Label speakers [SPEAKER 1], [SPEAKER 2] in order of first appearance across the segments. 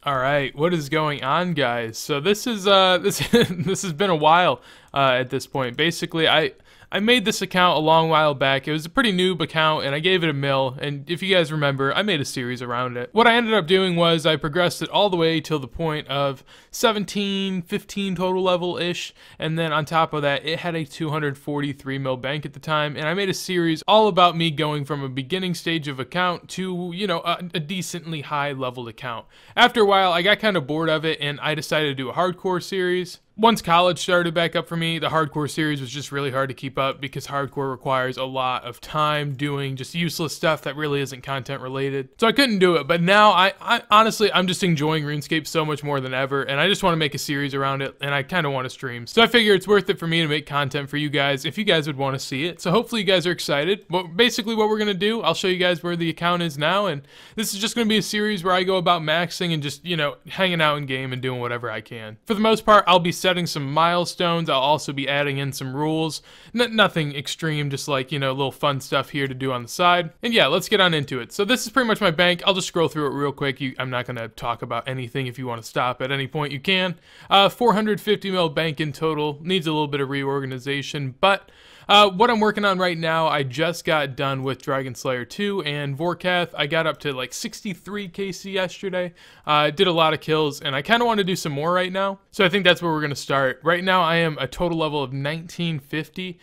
[SPEAKER 1] All right, what is going on, guys? So this is this this has been a while at this point. Basically, I made this account a long while back. It was a pretty noob account, and I gave it a mill, and if you guys remember, I made a series around it. What I ended up doing was I progressed it all the way till the point of 17, 15 total level-ish, and then on top of that, it had a 243 mil bank at the time, and I made a series all about me going from a beginning stage of account to, you know, a decently high-leveled account. After a while, I got kind of bored of it, and I decided to do a hardcore series. Once college started back up for me, the hardcore series was just really hard to keep up because hardcore requires a lot of time doing just useless stuff that really isn't content related. So I couldn't do it, but now I honestly, I'm just enjoying RuneScape so much more than ever, and I just want to make a series around it, and I kind of want to stream. So I figure it's worth it for me to make content for you guys if you guys would want to see it. So hopefully you guys are excited. But basically what we're going to do, I'll show you guys where the account is now, and this is just going to be a series where I go about maxing and just, you know, hanging out in game and doing whatever I can. For the most part, I'll be setting some milestones. I'll also be adding in some rules. Nothing extreme, just like, you know, little fun stuff here to do on the side. And yeah, let's get on into it. So this is pretty much my bank. I'll just scroll through it real quick. I'm not going to talk about anything. If you want to stop at any point, you can. 450 mil bank in total. Needs a little bit of reorganization, but what I'm working on right now, I just got done with Dragon Slayer 2 and Vorkath. I got up to like 63 KC yesterday. Did a lot of kills, and I kind of want to do some more right now. So I think that's where we're going to start. Right now, I am a total level of 1950,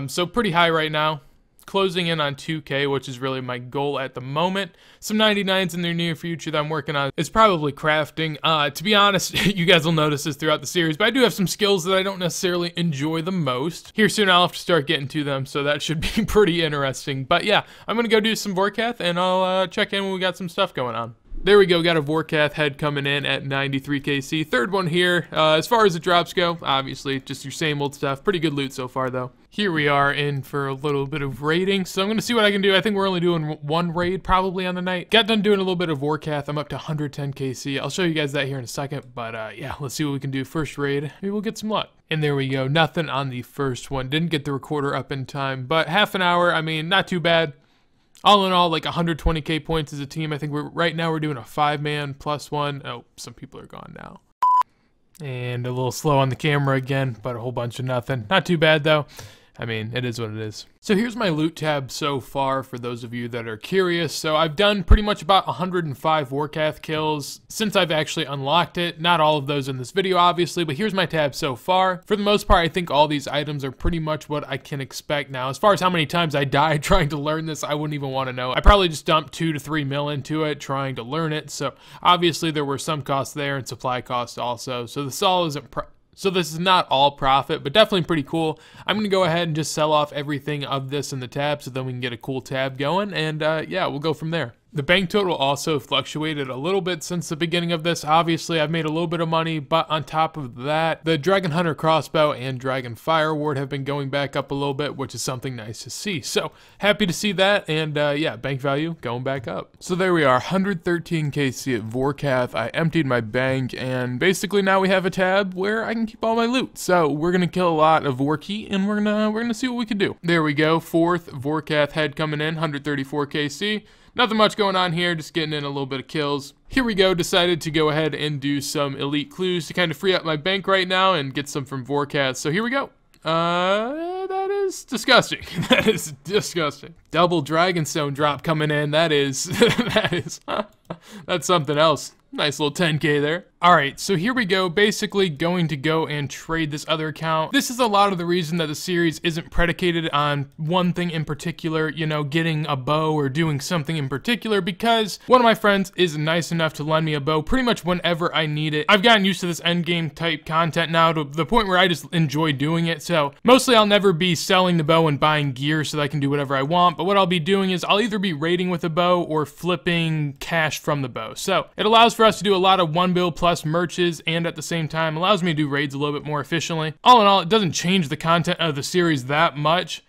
[SPEAKER 1] so pretty high right now. Closing in on 2K, which is really my goal at the moment. Some 99s in the near future that I'm working on is probably crafting. To be honest, you guys will notice this throughout the series, but I do have some skills that I don't necessarily enjoy the most. Here soon I'll have to start getting to them, so that should be pretty interesting. But yeah, I'm gonna go do some Vorkath, and I'll check in when we got some stuff going on. There we go, got a Vorkath head coming in at 93 KC. Third one here. As far as the drops go, obviously, just your same old stuff. Pretty good loot so far, though. Here we are in for a little bit of raiding, so I'm going to see what I can do. I think we're only doing one raid probably on the night. Got done doing a little bit of Vorkath. I'm up to 110 KC. I'll show you guys that here in a second, but yeah, let's see what we can do. First raid, maybe we'll get some luck. And there we go, nothing on the first one. Didn't get the recorder up in time, but half an hour, I mean, not too bad. All in all, like 120k points as a team. I think right now we're doing a 5-man +1. Oh, some people are gone now. And a little slow on the camera again, but a whole bunch of nothing. Not too bad though. I mean, it is what it is. So here's my loot tab so far for those of you that are curious. So I've done pretty much about 105 Vorkath kills since I've actually unlocked it. Not all of those in this video, obviously, but here's my tab so far. For the most part, I think all these items are pretty much what I can expect now. As far as how many times I died trying to learn this, I wouldn't even want to know. I probably just dumped 2 to 3 mil into it trying to learn it. So obviously there were some costs there and supply costs also. So this is not all profit, but definitely pretty cool. I'm going to go ahead and just sell off everything of this in the tab so then we can get a cool tab going, and yeah, we'll go from there. The bank total also fluctuated a little bit since the beginning of this. Obviously, I've made a little bit of money, but on top of that, the Dragon Hunter crossbow and Dragon Fire Award have been going back up a little bit, which is something nice to see. So, happy to see that, and yeah, bank value going back up. So there we are, 113 KC at Vorkath. I emptied my bank, and basically now we have a tab where I can keep all my loot. So, we're gonna kill a lot of Vorkey, and we're gonna see what we can do. There we go, 4th Vorkath head coming in, 134 KC. Nothing much going on here, just getting in a little bit of kills. Here we go, decided to go ahead and do some elite clues to kind of free up my bank right now and get some from Vorkath. So here we go. That is disgusting. That is disgusting. Double Dragonstone drop coming in. That is, that's something else. Nice little 10k there. Alright, so here we go, basically going to go and trade this other account. This is a lot of the reason that the series isn't predicated on one thing in particular, you know, getting a bow or doing something in particular, because one of my friends is nice enough to lend me a bow pretty much whenever I need it. I've gotten used to this endgame type content now to the point where I just enjoy doing it, so mostly I'll never be selling the bow and buying gear so that I can do whatever I want, but what I'll be doing is I'll either be raiding with a bow or flipping cash from the bow. So it allows for us to do a lot of 1 bill plus merches, and at the same time allows me to do raids a little bit more efficiently. All in all, it doesn't change the content of the series that much,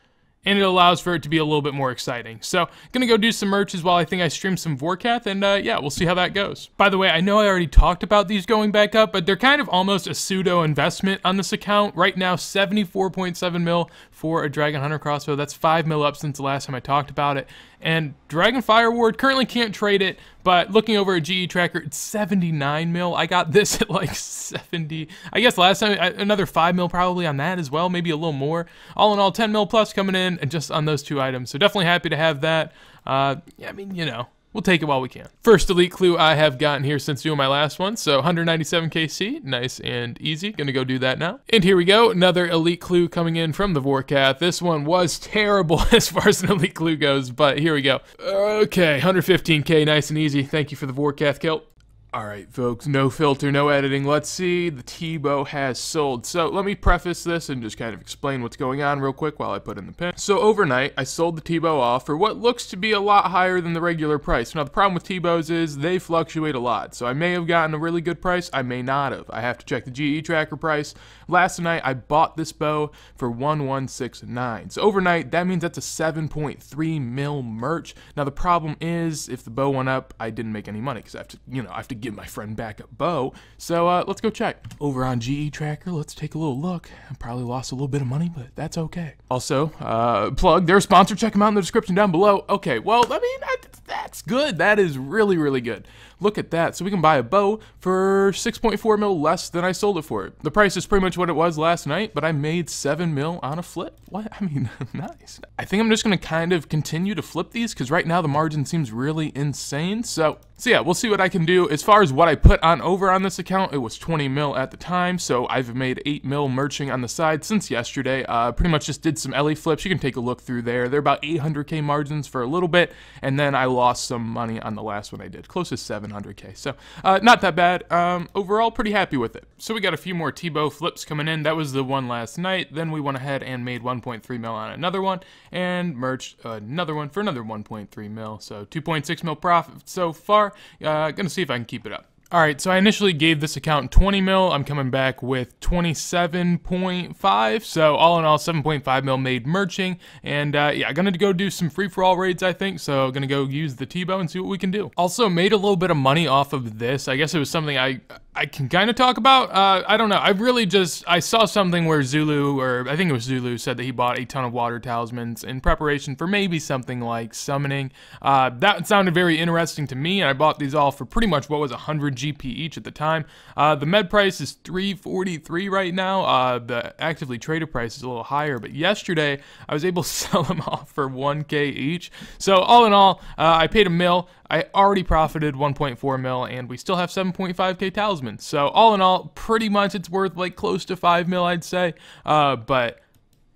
[SPEAKER 1] and it allows for it to be a little bit more exciting. So, gonna go do some merches while I think I stream some Vorkath, and yeah, we'll see how that goes. By the way, I know I already talked about these going back up, but they're kind of almost a pseudo investment on this account. Right now, 74.7 mil for a Dragon Hunter crossbow. That's 5 mil up since the last time I talked about it. And Dragon Fire Award, currently can't trade it, But looking over at GE Tracker, it's 79 mil. I got this at like 70. I guess last time, another 5 mil probably on that as well, maybe a little more. All in all, 10 mil plus coming in, and just on those 2 items. So definitely happy to have that. Yeah, I mean, you know, we'll take it while we can. First elite clue I have gotten here since doing my last one, so 197 KC, nice and easy. Gonna go do that now. And here we go, another elite clue coming in from the Vorkath. This one was terrible as far as an elite clue goes, but here we go. Okay, 115K, nice and easy. Thank you for the Vorkath kilt. Alright folks, no filter, no editing. Let's see, the T-bow has sold. So let me preface this and just kind of explain what's going on real quick while I put in the pin. So overnight, I sold the T-bow off for what looks to be a lot higher than the regular price. Now the problem with T-bows is they fluctuate a lot. So I may have gotten a really good price, I may not have. I have to check the GE Tracker price. Last night, I bought this bow for 1169. So overnight, that means that's a 7.3 mil merch. Now the problem is, if the bow went up, I didn't make any money because I have to, you know, I have to give my friend back a bow. So let's go check. Over on GE Tracker, let's take a little look. I probably lost a little bit of money, but that's okay. Also, plug, they're a sponsor. Check them out in the description down below. Okay, well, I mean, that's good. That is really, really good. Look at that. So we can buy a bow for 6.4 mil less than I sold it for. The price is pretty much what it was last night, but I made 7 mil on a flip. What? I mean, nice. I think I'm just going to kind of continue to flip these because right now the margin seems really insane. So yeah, we'll see what I can do. As far as what I put on over on this account, it was 20 mil at the time. So I've made 8 mil merching on the side since yesterday. Pretty much just did some LE flips. You can take a look through there. They're about 800K margins for a little bit. And then I lost some money on the last one I did, close to 700K. So not that bad. Overall, pretty happy with it. So we got a few more T-bow flips coming in. That was the one last night. Then we went ahead and made 1.3 mil on another one and merged another one for another 1.3 mil. So 2.6 mil profit so far. Gonna see if I can keep it up. Alright, so I initially gave this account 20 mil. I'm coming back with 27.5. So all in all, 7.5 mil made merching. And yeah, gonna go do some free-for-all raids, I think. So gonna go use the T-bow and see what we can do. Also made a little bit of money off of this. I guess it was something I can kind of talk about. I don't know. I saw something where Zulu, or I think it was Zulu, said that he bought a ton of water talismans in preparation for maybe something like summoning. That sounded very interesting to me, and I bought these all for pretty much what was 100 GP each at the time. The med price is 343 right now. The actively traded price is a little higher, but yesterday I was able to sell them off for 1K each. So all in all, I paid a mil. I already profited 1.4 mil, and we still have 7.5K talismans. So all in all, pretty much it's worth like close to 5 mil, I'd say. But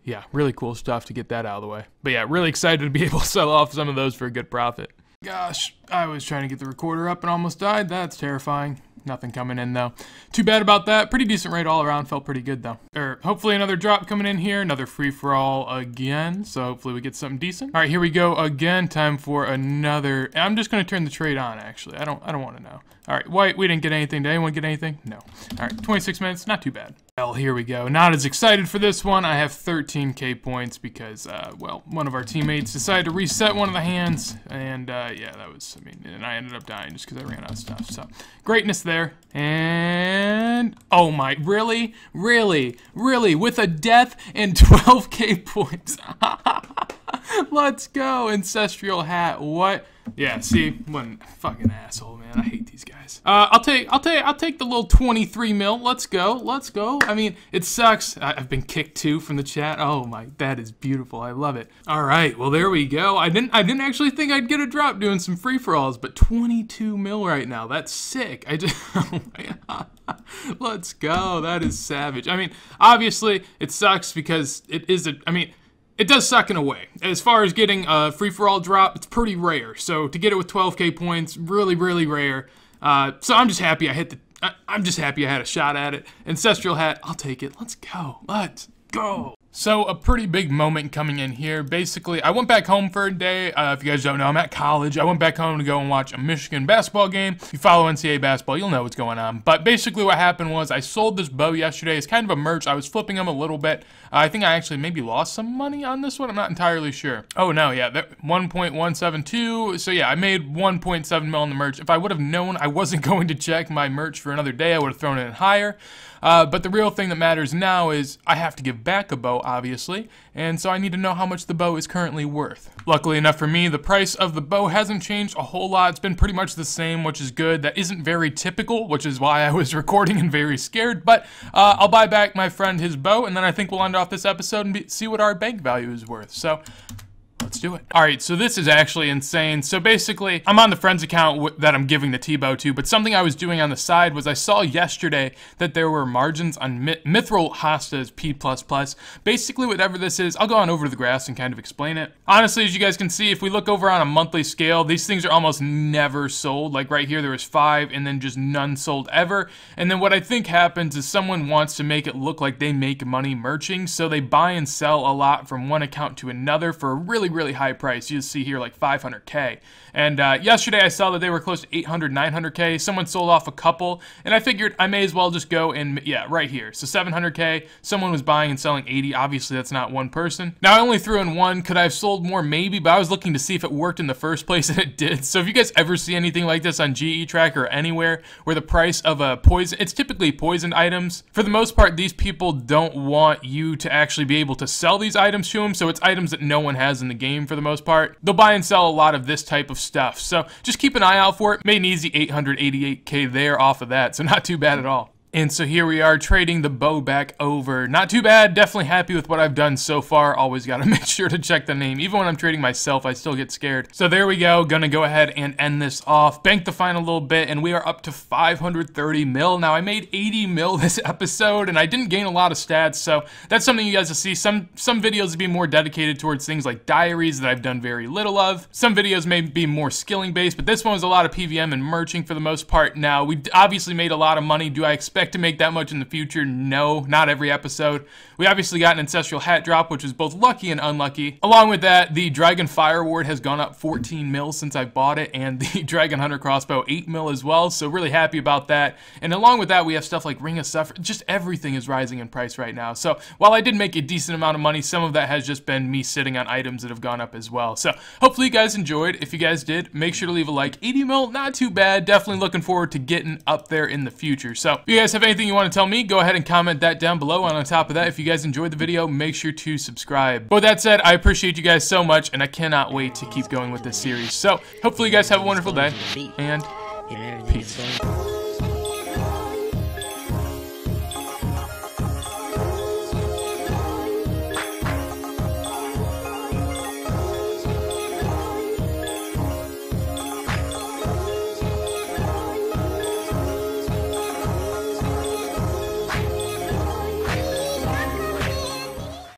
[SPEAKER 1] yeah, really cool stuff to get that out of the way. But yeah, really excited to be able to sell off some of those for a good profit. Gosh, I was trying to get the recorder up and almost died. That's terrifying. Nothing coming in though. Too bad about that. Pretty decent rate all around. Felt pretty good though. Hopefully another drop coming in here. Another free-for-all again. So hopefully we get something decent. All right, here we go again. Time for another. I'm just going to turn the trade on actually. I don't want to know. All right, white, we didn't get anything. Did anyone get anything? No. All right, 26 minutes. Not too bad. Well, here we go. Not as excited for this one. I have 13K points because, well, one of our teammates decided to reset one of the hands. And, yeah, that was, I mean, and I ended up dying just because I ran out of stuff. So, greatness there. And, oh my, really? Really? Really? With a death and 12K points. Let's go. Ancestral hat. What? Yeah, see, one fucking asshole, man. I hate these guys. I'll take the little 23 mil. Let's go. Let's go. I mean, it sucks. I've been kicked too from the chat. Oh my, that is beautiful. I love it. All right, well there we go. I didn't actually think I'd get a drop doing some free for alls, but 22 mil right now. That's sick. I just oh my God. Let's go. That is savage. I mean, obviously it sucks because it is a. I mean. It does suck in a way. As far as getting a free-for-all drop, it's pretty rare. So to get it with 12K points, really, really rare. So I'm just happy I hit the. I'm just happy I had a shot at it. Ancestral hat, I'll take it. Let's go. Let's go. So a pretty big moment coming in here. Basically, I went back home for a day. If you guys don't know, I'm at college. I went back home to go and watch a Michigan basketball game. If you follow NCAA basketball, you'll know what's going on. But basically what happened was I sold this bow yesterday. It's kind of a merch. I was flipping them a little bit. I think I actually maybe lost some money on this one. I'm not entirely sure. Oh no, yeah, 1.172. So yeah, I made 1.7 mil on the merch. If I would have known I wasn't going to check my merch for another day, I would have thrown it in higher. But the real thing that matters now is I have to give back a bow. obviously, and so I need to know how much the bow is currently worth. Luckily enough for me, the price of the bow hasn't changed a whole lot. It's been pretty much the same, which is good. That isn't very typical, which is why I was recording and very scared, but I'll buy back my friend his bow, and then I think we'll end off this episode and see what our bank value is worth. So let's do it. All right, so this is actually insane. So basically, I'm on the friend's account that I'm giving the T-bow to, but something I was doing on the side was I saw yesterday that there were margins on Mithril Hostas P++. Basically, whatever this is, I'll go on over to the graphs and kind of explain it. Honestly, as you guys can see, if we look over on a monthly scale, these things are almost never sold. Like right here, there was 5 and then just none sold ever. And then what I think happens is someone wants to make it look like they make money merching, so they buy and sell a lot from one account to another for a really high price. You see here like 500K. And yesterday I saw that they were close to 800, 900K. Someone sold off a couple, and I figured I may as well just go and, yeah, right here. So 700K, someone was buying and selling 80. Obviously, that's not one person. Now, I only threw in one. Could I have sold more? Maybe, but I was looking to see if it worked in the first place, and it did. So if you guys ever see anything like this on GE Tracker or anywhere where the price of a poison, it's typically poisoned items. For the most part, these people don't want you to actually be able to sell these items to them, so it's items that no one has in the game for the most part. They'll buy and sell a lot of this type of stuff, so just keep an eye out for it. Made an easy 888K there off of that, so not too bad at all. And so here we are trading the bow back over. Not too bad, definitely happy with what I've done so far. Always gotta make sure to check the name. Even when I'm trading myself, I still get scared. So there we go, gonna go ahead and end this off. Bank the final little bit, and we are up to 530 mil. Now I made 80 mil this episode, and I didn't gain a lot of stats, so that's something you guys will see. Some videos will be more dedicated towards things like diaries that I've done very little of. Some videos may be more skilling based, but this one was a lot of PVM and merching for the most part. Now, we obviously made a lot of money. Do I expect to make that much in the future? No, not every episode. We obviously got an ancestral hat drop, which is both lucky and unlucky. Along with that, the Dragon Fire Award has gone up 14 mil since I bought it, and the Dragon Hunter crossbow 8 mil as well, so really happy about that. And along with that, we have stuff like Ring of Suffering. Just everything is rising in price right now. So while I did make a decent amount of money, some of that has just been me sitting on items that have gone up as well. So hopefully you guys enjoyed. If you guys did, make sure to leave a like. 80 mil, not too bad. Definitely looking forward to getting up there in the future. So if you guys have anything you want to tell me, go ahead and comment that down below. And on top of that, if you guys enjoyed the video, make sure to subscribe. But with that said, I appreciate you guys so much, and I cannot wait to keep going with this series. So hopefully you guys have a wonderful day, and peace.